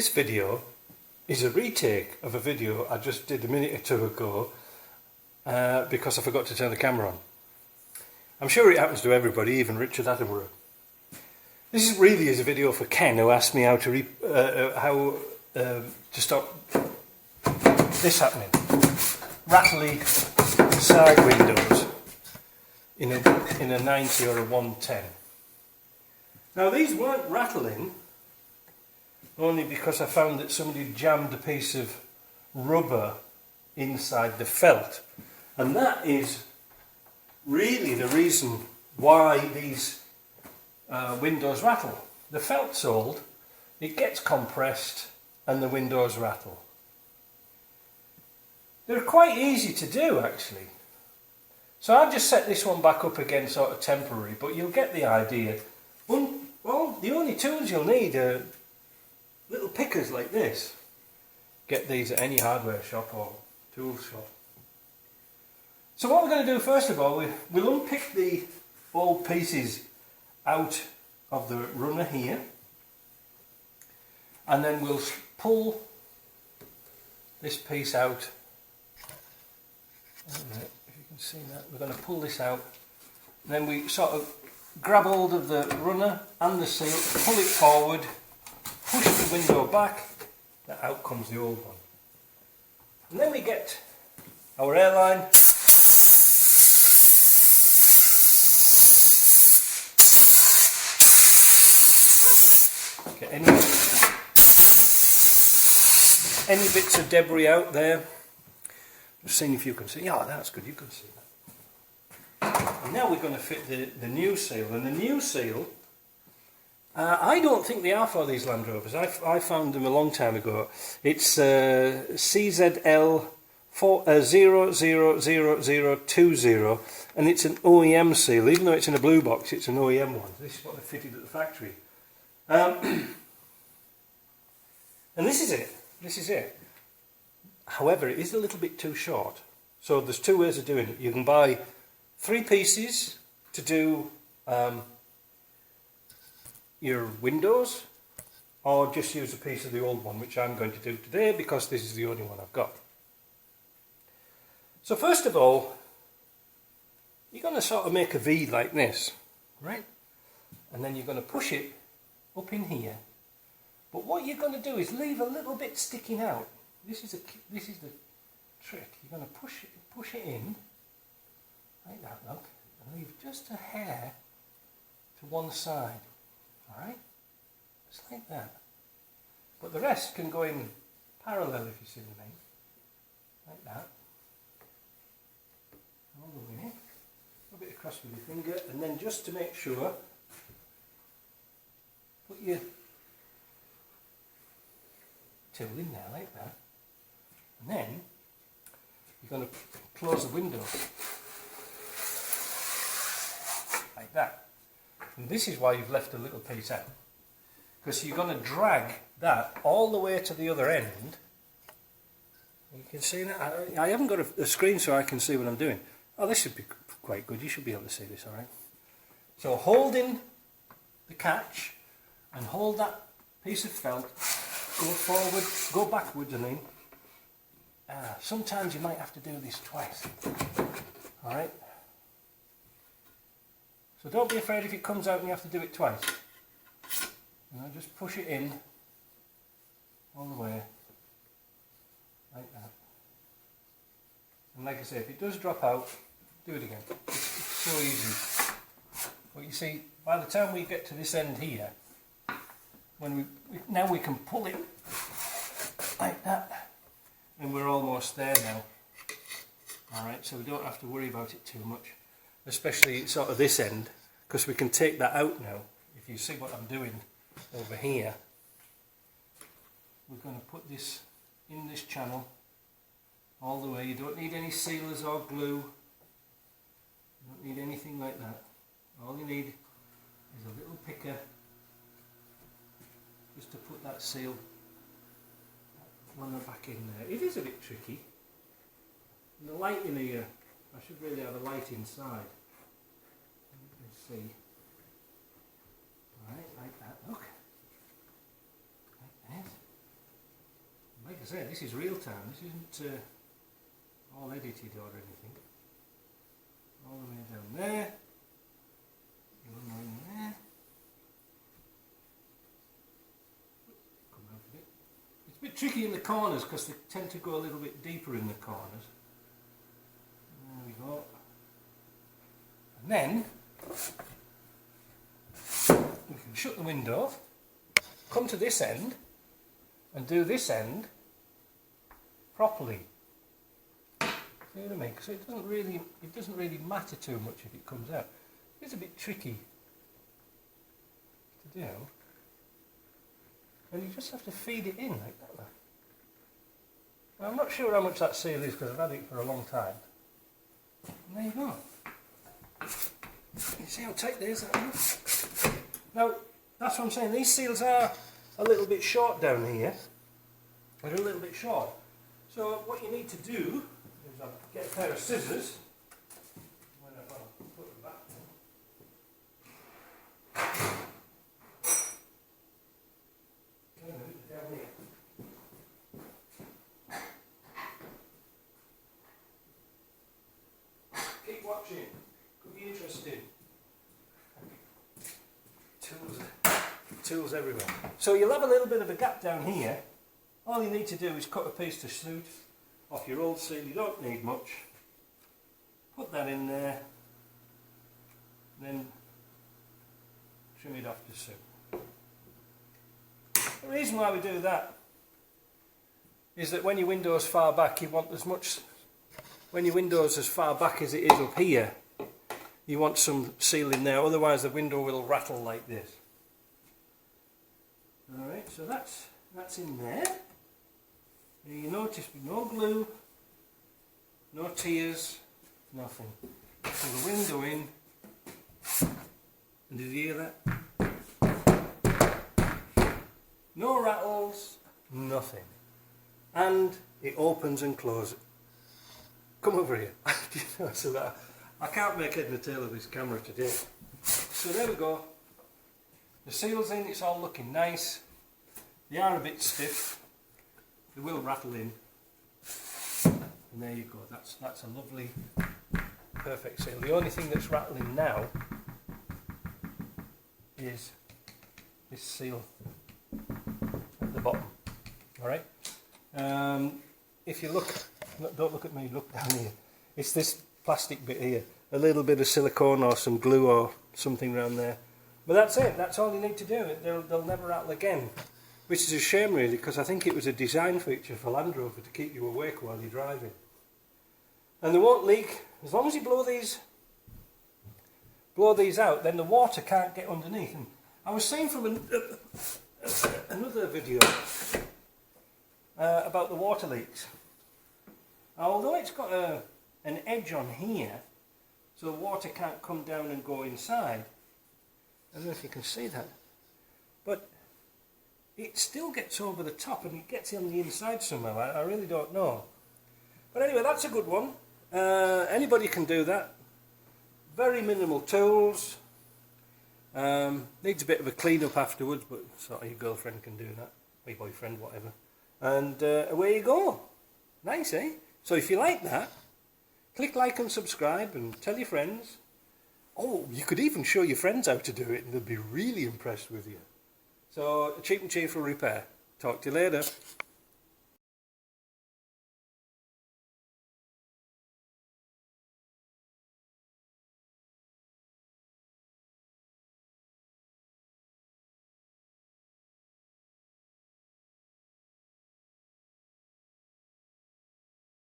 This video is a retake of a video I just did a minute or two ago because I forgot to turn the camera on. I'm sure it happens to everybody, even Richard Attenborough. This is really is a video for Ken, who asked me how to stop this happening. Rattly side windows in a 90 or a 110. Now these weren't rattling only because I found that somebody jammed a piece of rubber inside the felt, and that is really the reason why these windows rattle. The felt's old, it gets compressed and the windows rattle. They're quite easy to do actually. So I'll just set this one back up again, sort of temporary, but you'll get the idea. Well, the only tools you'll need are little pickers like this. Get these at any hardware shop or tool shop. So what we're going to do first of all, we'll unpick the old pieces out of the runner here, and then we'll pull this piece out. I don't know if you can see that. We're going to pull this out, and then we sort of grab hold of the runner and the seal, pull it forward, push the window back, and out comes the old one. And then we get our airline, get any bits of debris out there. Just seeing if you can see. Yeah, that's good, you can see that. And now we're going to fit the new seal, and the new seal, I don't think they are for these Land Rovers. I found them a long time ago. It's CZL 00020, and it's an OEM seal. Even though it's in a blue box, it's an OEM one. This is what they fitted at the factory. And this is it. This is it. However, it is a little bit too short. So there's two ways of doing it. You can buy 3 pieces to do your windows, or just use a piece of the old one, which I'm going to do today because this is the only one I've got. So first of all, you're going to sort of make a V like this, right? And then you're going to push it up in here. But what you're going to do is leave a little bit sticking out. This is the trick. You're going to push it in like that, look, and leave just a hair to one side. Alright? Just like that. But the rest can go in parallel, if you see what I mean. Like that. All the way. A bit across with your finger, and then just to make sure, put your tool in there like that. And then you're going to close the window. Like that. And this is why you've left a little piece out, because you're going to drag that all the way to the other end. You can see that. I haven't got a screen so I can see what I'm doing. Oh, this should be quite good. You should be able to see this, alright? So holding the catch and hold that piece of felt, go forward, go backwards, I mean. Sometimes you might have to do this twice. Alright? So don't be afraid if it comes out and you have to do it twice. You know, just push it in all the way, like that. And like I say, if it does drop out, do it again. It's so easy. But you see, by the time we get to this end here, now we can pull it like that, and we're almost there now. Alright, so we don't have to worry about it too much. Especially sort of this end, because we can take that out now. If you see what I'm doing over here, we're going to put this in this channel all the way. You don't need any sealers or glue. You don't need anything like that. All you need is a little picker just to put that seal runner back in there. It is a bit tricky. And the light in here, I should really have a light inside. You can see. Alright, like that, look. Like that. I say, this is real time. This isn't all edited or anything. All the way down there. One more in there. Come out a bit. It's a bit tricky in the corners because they tend to go a little bit deeper in the corners. There we go. And then we can shut the window, come to this end and do this end properly. See what I mean? So it doesn't really matter too much if it comes out. It's a bit tricky to do. And you just have to feed it in like that. Now, I'm not sure how much that seal is because I've had it for a long time. And there you go. You see how tight there is? Now, that's what I'm saying. These seals are a little bit short down here. They're a little bit short. So what you need to do is get a pair of scissors. Put them back. Down here. Keep watching. Could be interesting. Tools everywhere. So you'll have a little bit of a gap down here. All you need to do is cut a piece of soot off your old seal. You don't need much. Put that in there. Then trim it off to suit. The reason why we do that is that when your window's far back, you want as much. When your window's as far back as it is up here, you want some seal in there. Otherwise, the window will rattle like this. All right, so that's in there. Now you notice with no glue, no tears, nothing. Pull the window in, and did you hear that? No rattles, nothing. And it opens and closes. Come over here. So that I can't make head and tail of this camera today. So there we go. The seal's in, it's all looking nice. They are a bit stiff. They will rattle in. And there you go. That's a lovely, perfect seal. The only thing that's rattling now is this seal at the bottom. Alright? If you look, don't look at me, look down here. It's this plastic bit here. A little bit of silicone or some glue or something around there. But that's it. That's all you need to do. They'll never rattle again. Which is a shame really, because I think it was a design feature for Land Rover to keep you awake while you're driving. And they won't leak. As long as you blow these out, then the water can't get underneath. And I was saying from another video about the water leaks. Although it's got an edge on here, so the water can't come down and go inside. I don't know if you can see that. But it still gets over the top and it gets on the inside somehow. I really don't know. But anyway, that's a good one. Anybody can do that. Very minimal tools. Needs a bit of a clean up afterwards, but sort of your girlfriend can do that. Or your boyfriend, whatever. And away you go. Nice, eh? So if you like that, click like and subscribe and tell your friends. Oh, you could even show your friends how to do it and they'll be really impressed with you. So, cheap and cheerful repair. Talk to you later.